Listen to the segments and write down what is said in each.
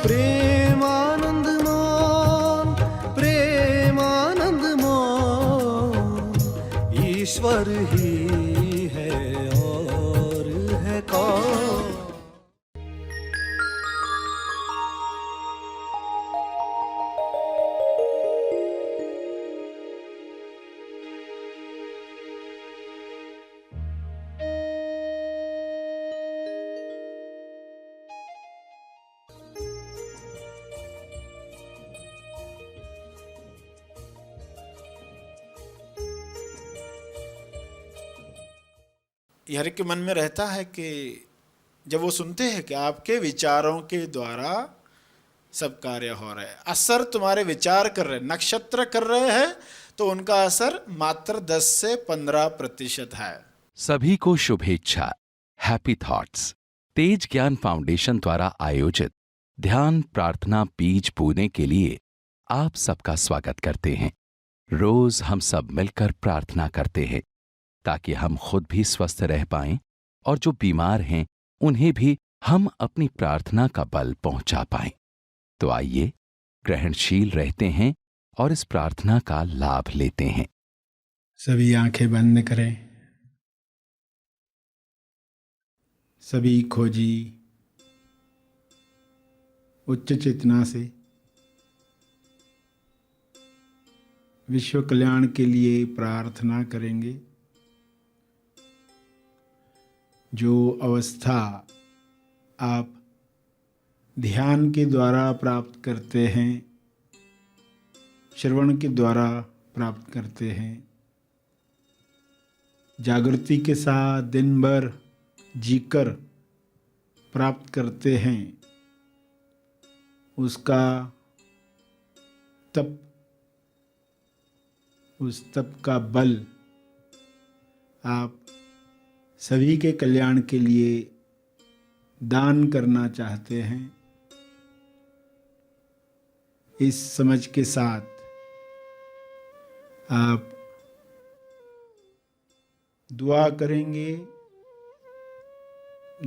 प्रेमानंद मोन, प्रेमानंद मोन, ईश्वर ही है और है कौन। हर एक के मन में रहता है कि जब वो सुनते हैं कि आपके विचारों के द्वारा सब कार्य हो रहे हैं, असर तुम्हारे विचार कर रहे हैं, नक्षत्र कर रहे हैं, तो उनका असर मात्र 10 से 15% है। सभी को शुभेच्छा। हैप्पी थॉट्स तेज ज्ञान फाउंडेशन द्वारा आयोजित ध्यान प्रार्थना बीज बोने के लिए आप सबका स्वागत करते हैं। रोज हम सब मिलकर प्रार्थना करते हैं ताकि हम खुद भी स्वस्थ रह पाएं और जो बीमार हैं उन्हें भी हम अपनी प्रार्थना का बल पहुंचा पाएं। तो आइए ग्रहणशील रहते हैं और इस प्रार्थना का लाभ लेते हैं। सभी आंखें बंद करें। सभी खोजी उच्च चेतना से विश्व कल्याण के लिए प्रार्थना करेंगे। जो अवस्था आप ध्यान के द्वारा प्राप्त करते हैं, श्रवण के द्वारा प्राप्त करते हैं, जागृति के साथ दिन भर जीकर प्राप्त करते हैं, उसका तप, उस तप का बल आप सभी के कल्याण के लिए दान करना चाहते हैं। इस समझ के साथ आप दुआ करेंगे,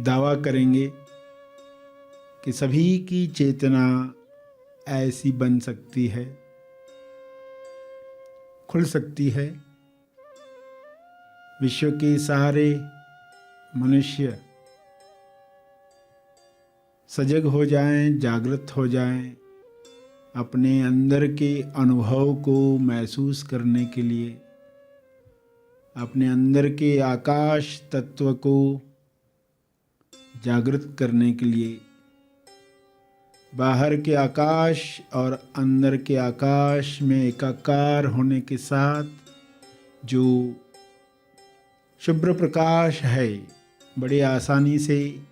दावा करेंगे कि सभी की चेतना ऐसी बन सकती है, खुल सकती है। विश्व के सारे मनुष्य सजग हो जाएं, जागृत हो जाएं, अपने अंदर के अनुभव को महसूस करने के लिए, अपने अंदर के आकाश तत्व को जागृत करने के लिए, बाहर के आकाश और अंदर के आकाश में एकाकार होने के साथ जो शुभ्र प्रकाश है बड़ी आसानी से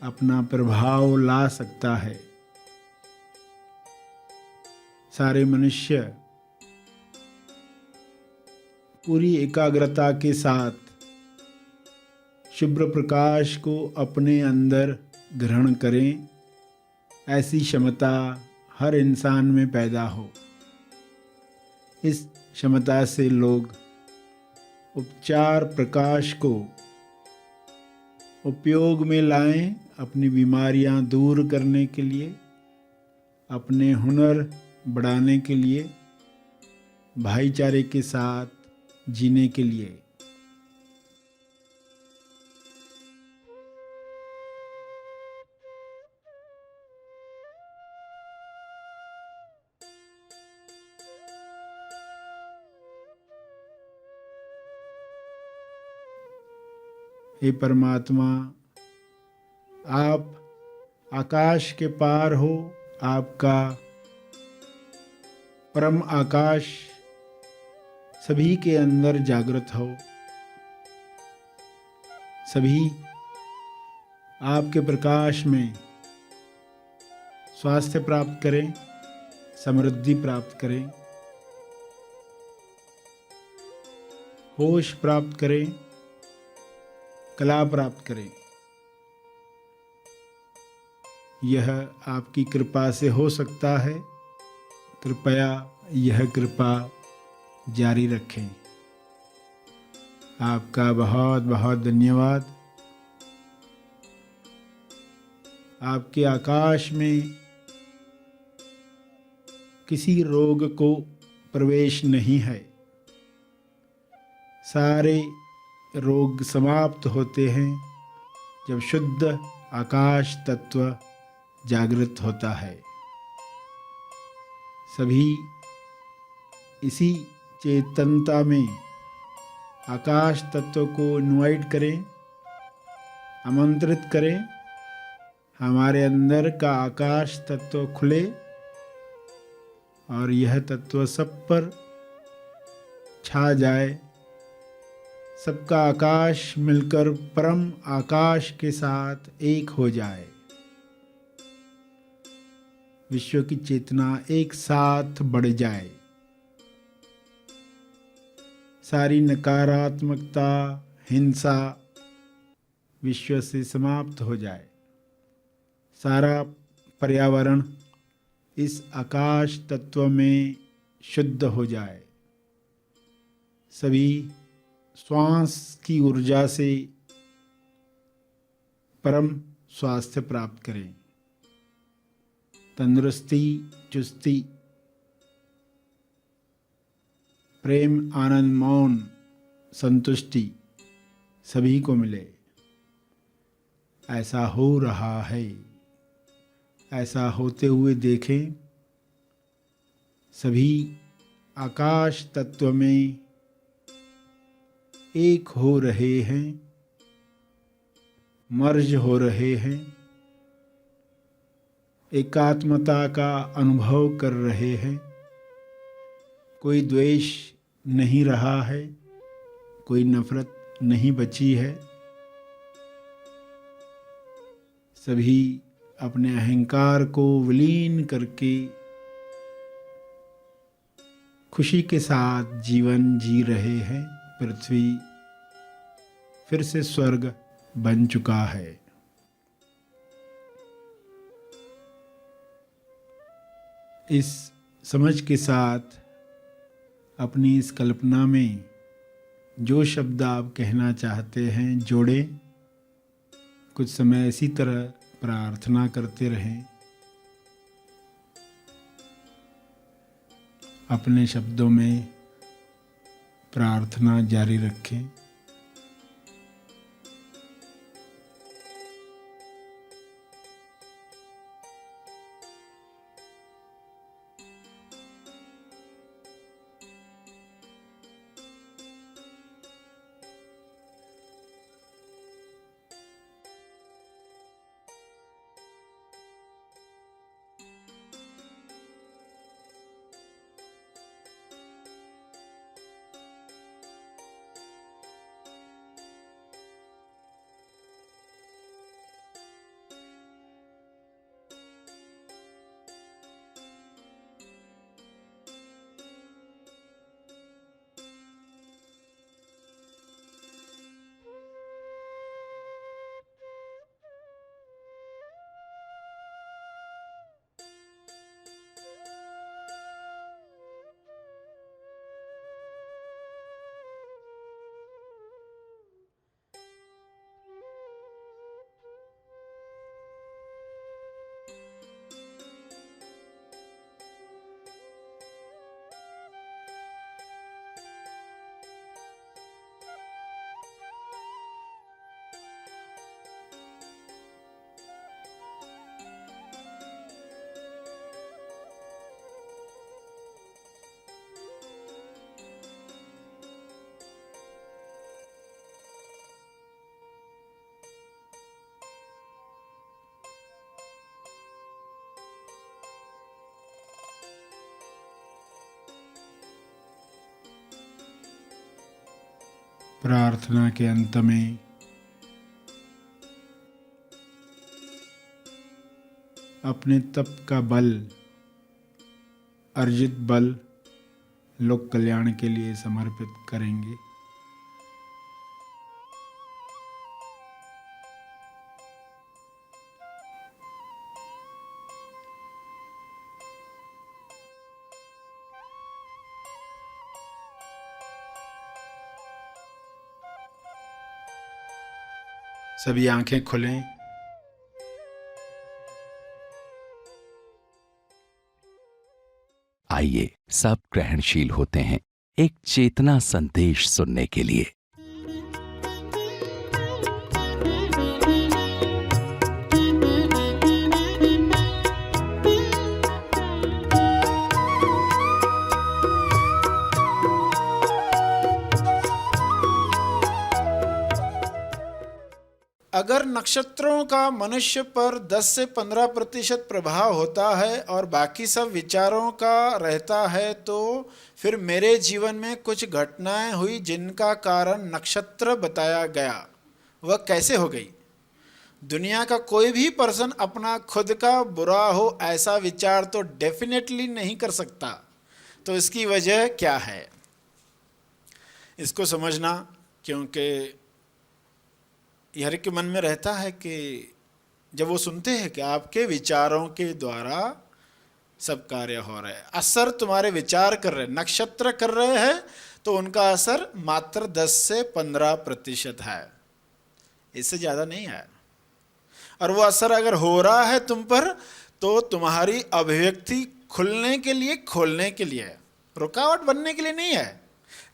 अपना प्रभाव ला सकता है। सारे मनुष्य पूरी एकाग्रता के साथ शुभ्र प्रकाश को अपने अंदर ग्रहण करें, ऐसी क्षमता हर इंसान में पैदा हो। इस क्षमता से लोग उपचार प्रकाश को उपयोग में लाएं, अपनी बीमारियां दूर करने के लिए, अपने हुनर बढ़ाने के लिए, भाईचारे के साथ जीने के लिए। हे परमात्मा, आप आकाश के पार हो, आपका परम आकाश सभी के अंदर जागृत हो। सभी आपके प्रकाश में स्वास्थ्य प्राप्त करें, समृद्धि प्राप्त करें, होश प्राप्त करें, कला प्राप्त करें। यह आपकी कृपा से हो सकता है। कृपया यह कृपा जारी रखें। आपका बहुत बहुत धन्यवाद। आपके आकाश में किसी रोग को प्रवेश नहीं है। सारे रोग समाप्त होते हैं जब शुद्ध आकाश तत्व जागृत होता है। सभी इसी चेतनता में आकाश तत्व को इनवाइट करें, आमंत्रित करें। हमारे अंदर का आकाश तत्व खुले और यह तत्व सब पर छा जाए। सबका आकाश मिलकर परम आकाश के साथ एक हो जाए। विश्व की चेतना एक साथ बढ़ जाए। सारी नकारात्मकता, हिंसा विश्व से समाप्त हो जाए। सारा पर्यावरण इस आकाश तत्व में शुद्ध हो जाए। सभी श्वास की ऊर्जा से परम स्वास्थ्य प्राप्त करें। तंदुरुस्ती, चुस्ती, प्रेम, आनंद, मौन, संतुष्टि सभी को मिले। ऐसा हो रहा है, ऐसा होते हुए देखें। सभी आकाश तत्व में एक हो रहे हैं, मर्ज हो रहे हैं, एकात्मता का अनुभव कर रहे हैं। कोई द्वेष नहीं रहा है, कोई नफरत नहीं बची है। सभी अपने अहंकार को विलीन करके खुशी के साथ जीवन जी रहे हैं। पृथ्वी फिर से स्वर्ग बन चुका है। इस समझ के साथ अपनी इस कल्पना में जो शब्द आप कहना चाहते हैं जोड़ें। कुछ समय इसी तरह प्रार्थना करते रहें। अपने शब्दों में प्रार्थना जारी रखें। प्रार्थना के अंत में अपने तप का बल, अर्जित बल लोक कल्याण के लिए समर्पित करेंगे। सभी आंखें खुलें। आइए सब ग्रहणशील होते हैं एक चेतना संदेश सुनने के लिए। अगर नक्षत्रों का मनुष्य पर 10 से 15% प्रभाव होता है और बाकी सब विचारों का रहता है, तो फिर मेरे जीवन में कुछ घटनाएं हुई जिनका कारण नक्षत्र बताया गया। वह कैसे हो गई? दुनिया का कोई भी पर्सन अपना खुद का बुरा हो ऐसा विचार तो डेफिनेटली नहीं कर सकता। तो इसकी वजह क्या है, इसको समझना, क्योंकि हर एक के मन में रहता है कि जब वो सुनते हैं कि आपके विचारों के द्वारा सब कार्य हो रहे हैं, असर तुम्हारे विचार कर रहे हैं, नक्षत्र कर रहे हैं, तो उनका असर मात्र 10 से 15% है, इससे ज़्यादा नहीं है। और वो असर अगर हो रहा है तुम पर, तो तुम्हारी अभिव्यक्ति खुलने के लिए, खोलने के लिए, रुकावट बनने के लिए नहीं है।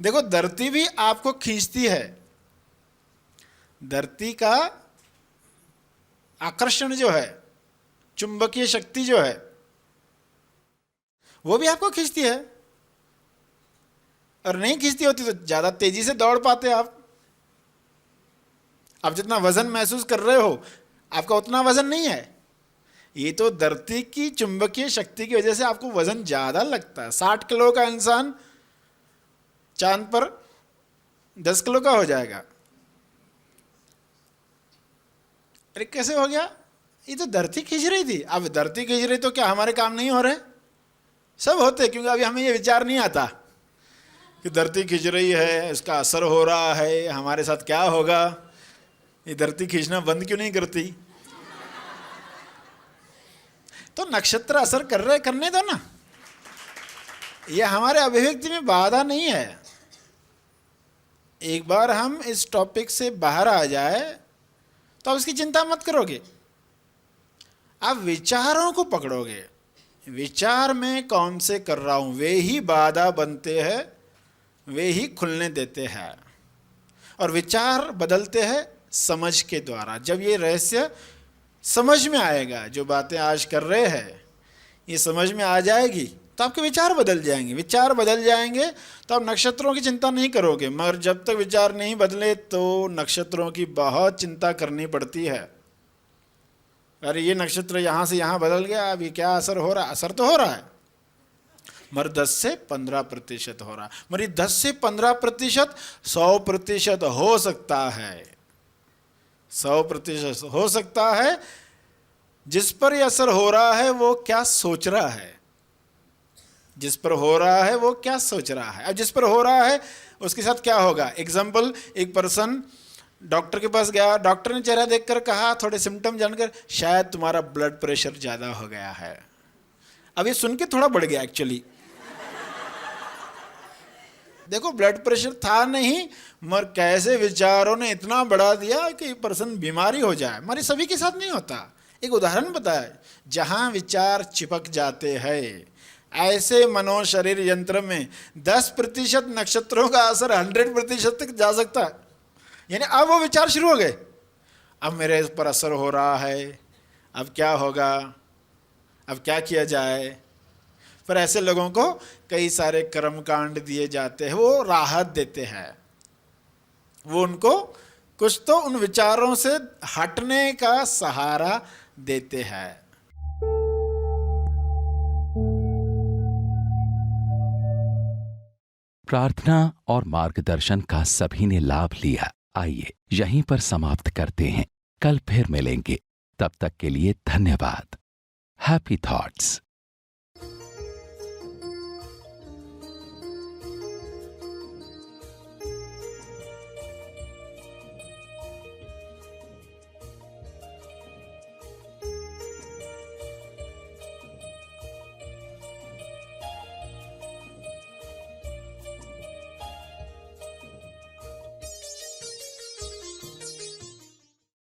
देखो, धरती भी आपको खींचती है। धरती का आकर्षण जो है, चुंबकीय शक्ति जो है, वो भी आपको खींचती है। और नहीं खींचती होती तो ज्यादा तेजी से दौड़ पाते आप जितना वजन महसूस कर रहे हो, आपका उतना वजन नहीं है। ये तो धरती की चुंबकीय शक्ति की वजह से आपको वजन ज्यादा लगता है। 60 किलो का इंसान चांद पर 10 किलो का हो जाएगा। अरे कैसे हो गया? ये तो धरती खींच रही थी। अब धरती खींच रही तो क्या हमारे काम नहीं हो रहे? सब होते, क्योंकि अभी हमें ये विचार नहीं आता कि धरती खींच रही है, इसका असर हो रहा है, हमारे साथ क्या होगा, ये धरती खींचना बंद क्यों नहीं करती? तो नक्षत्र असर कर रहे, करने दो ना, ये हमारे अभिव्यक्ति में बाधा नहीं है। एक बार हम इस टॉपिक से बाहर आ जाए तो आप इसकी चिंता मत करोगे। आप विचारों को पकड़ोगे, विचार में कौन से कर रहा हूं, वे ही बाधा बनते हैं, वे ही खुलने देते हैं। और विचार बदलते हैं समझ के द्वारा। जब ये रहस्य समझ में आएगा, जो बातें आज कर रहे हैं ये समझ में आ जाएगी, तो आपके विचार बदल जाएंगे। विचार बदल जाएंगे तो आप नक्षत्रों की चिंता नहीं करोगे। मगर जब तक विचार नहीं बदले तो नक्षत्रों की बहुत चिंता करनी पड़ती है। अरे ये नक्षत्र यहाँ से यहाँ बदल गया, अब ये क्या असर हो रहा है? असर तो हो रहा है, मगर 10 से 15% हो रहा है। मगर 10 से 15% 100% हो सकता है। 100% हो सकता है। जिस पर यह असर हो रहा है वो क्या सोच रहा है, जिस पर हो रहा है वो क्या सोच रहा है। अब जिस पर हो रहा है उसके साथ क्या होगा? एग्जाम्पल, एक पर्सन डॉक्टर के पास गया, डॉक्टर ने चेहरा देखकर कहा, थोड़े सिम्टम जानकर, शायद तुम्हारा ब्लड प्रेशर ज़्यादा हो गया है। अब ये सुन के थोड़ा बढ़ गया एक्चुअली। देखो, ब्लड प्रेशर था नहीं, मगर कैसे विचारों ने इतना बढ़ा दिया कि पर्सन बीमारी हो जाए। हमारे सभी के साथ नहीं होता। एक उदाहरण बताया, जहाँ विचार चिपक जाते हैं, ऐसे मनो शरीर यंत्र में 10% नक्षत्रों का असर 100% तक जा सकता है। यानी अब वो विचार शुरू हो गए, अब मेरे इस पर असर हो रहा है, अब क्या होगा, अब क्या किया जाए। पर ऐसे लोगों को कई सारे कर्मकांड दिए जाते हैं, वो राहत देते हैं, वो उनको कुछ तो उन विचारों से हटने का सहारा देते हैं। प्रार्थना और मार्गदर्शन का सभी ने लाभ लिया। आइए यहीं पर समाप्त करते हैं, कल फिर मिलेंगे। तब तक के लिए धन्यवाद। Happy thoughts.